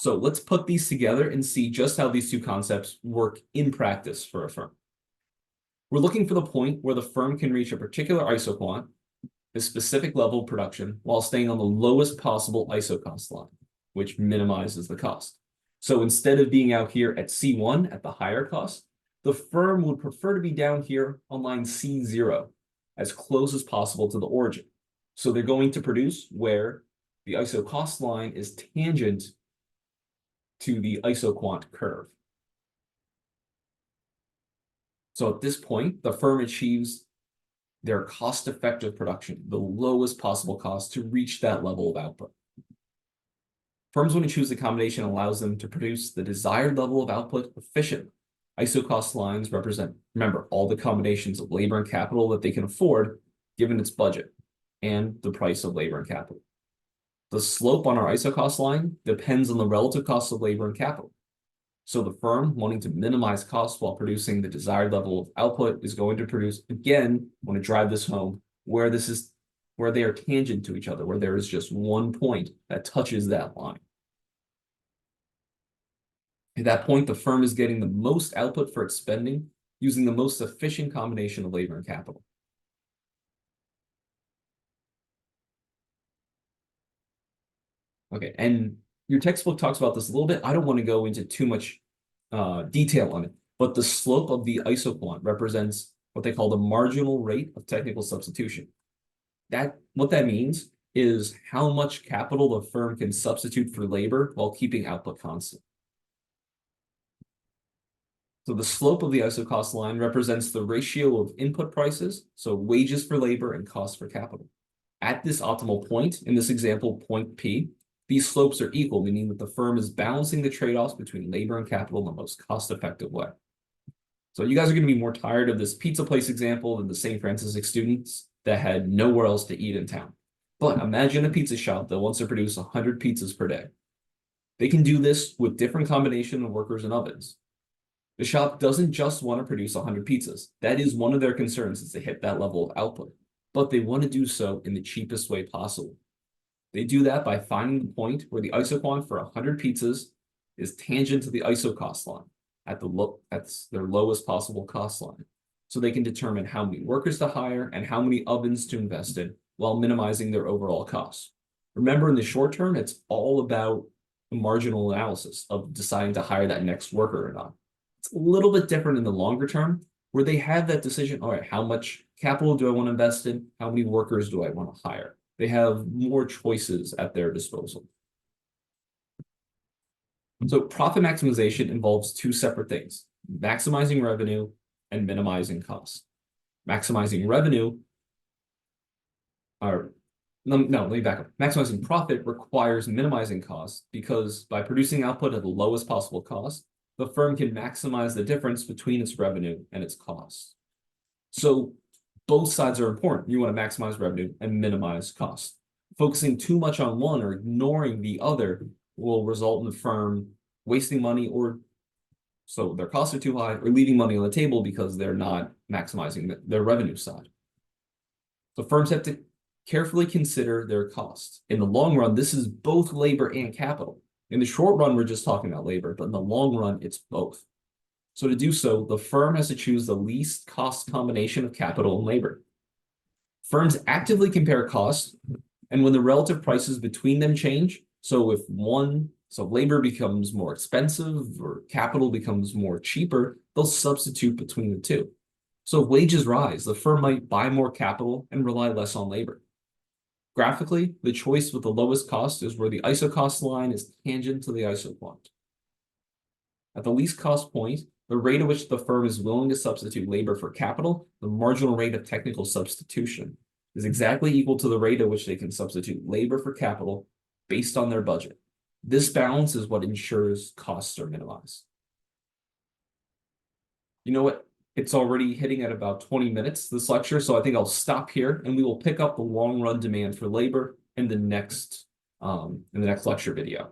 So let's put these together and see just how these two concepts work in practice for a firm. We're looking for the point where the firm can reach a particular isoquant, a specific level of production, while staying on the lowest possible ISO cost line, which minimizes the cost. So instead of being out here at C1 at the higher cost, the firm would prefer to be down here on line C0, as close as possible to the origin. So they're going to produce where the ISO cost line is tangent to the isoquant curve. So at this point, the firm achieves their cost-effective production, the lowest possible cost to reach that level of output. Firms want to choose a combination that allows them to produce the desired level of output efficiently. ISO cost lines represent, remember, all the combinations of labor and capital that they can afford given its budget and the price of labor and capital. The slope on our ISO cost line depends on the relative cost of labor and capital. So the firm wanting to minimize costs while producing the desired level of output is going to produce, again, I want to drive this home, where they are tangent to each other, where there is just one point that touches that line. At that point, the firm is getting the most output for its spending using the most efficient combination of labor and capital. Okay, and your textbook talks about this a little bit. I don't want to go into too much detail on it, but the slope of the isoquant represents what they call the marginal rate of technical substitution. What that means is how much capital the firm can substitute for labor while keeping output constant. So the slope of the ISO cost line represents the ratio of input prices, so wages for labor and cost for capital. At this optimal point, in this example, point P, these slopes are equal, meaning that the firm is balancing the trade-offs between labor and capital in the most cost-effective way. So you guys are going to be more tired of this pizza place example than the St. Francis students that had nowhere else to eat in town. But imagine a pizza shop that wants to produce 100 pizzas per day. They can do this with different combination of workers and ovens. The shop doesn't just want to produce 100 pizzas. That is one of their concerns, is to hit that level of output. But they want to do so in the cheapest way possible. They do that by finding the point where the isoquant for 100 pizzas is tangent to the ISO cost line at their lowest possible cost line. So they can determine how many workers to hire and how many ovens to invest in while minimizing their overall costs. Remember, in the short term, it's all about the marginal analysis of deciding to hire that next worker or not. It's a little bit different in the longer term, where they have that decision, all right, how much capital do I want to invest in? How many workers do I want to hire? They have more choices at their disposal. So profit maximization involves two separate things: maximizing revenue and minimizing costs. Maximizing revenue, let me back up. Maximizing profit requires minimizing costs, because by producing output at the lowest possible cost, the firm can maximize the difference between its revenue and its costs. So both sides are important. You want to maximize revenue and minimize costs. Focusing too much on one or ignoring the other will result in the firm wasting money, or so their costs are too high, or leaving money on the table because they're not maximizing their revenue side. So firms have to carefully consider their costs. In the long run, this is both labor and capital. In the short run, we're just talking about labor, but in the long run, it's both. So to do so, the firm has to choose the least cost combination of capital and labor. Firms actively compare costs, and when the relative prices between them change, so labor becomes more expensive or capital becomes more cheaper, they'll substitute between the two. So if wages rise, the firm might buy more capital and rely less on labor. Graphically, the choice with the lowest cost is where the ISO cost line is tangent to the isoquant. At the least cost point, the rate at which the firm is willing to substitute labor for capital, the marginal rate of technical substitution, is exactly equal to the rate at which they can substitute labor for capital based on their budget. This balance is what ensures costs are minimized. You know what? It's already hitting at about 20 minutes, this lecture, so I think I'll stop here, and we will pick up the long run demand for labor in the next lecture video.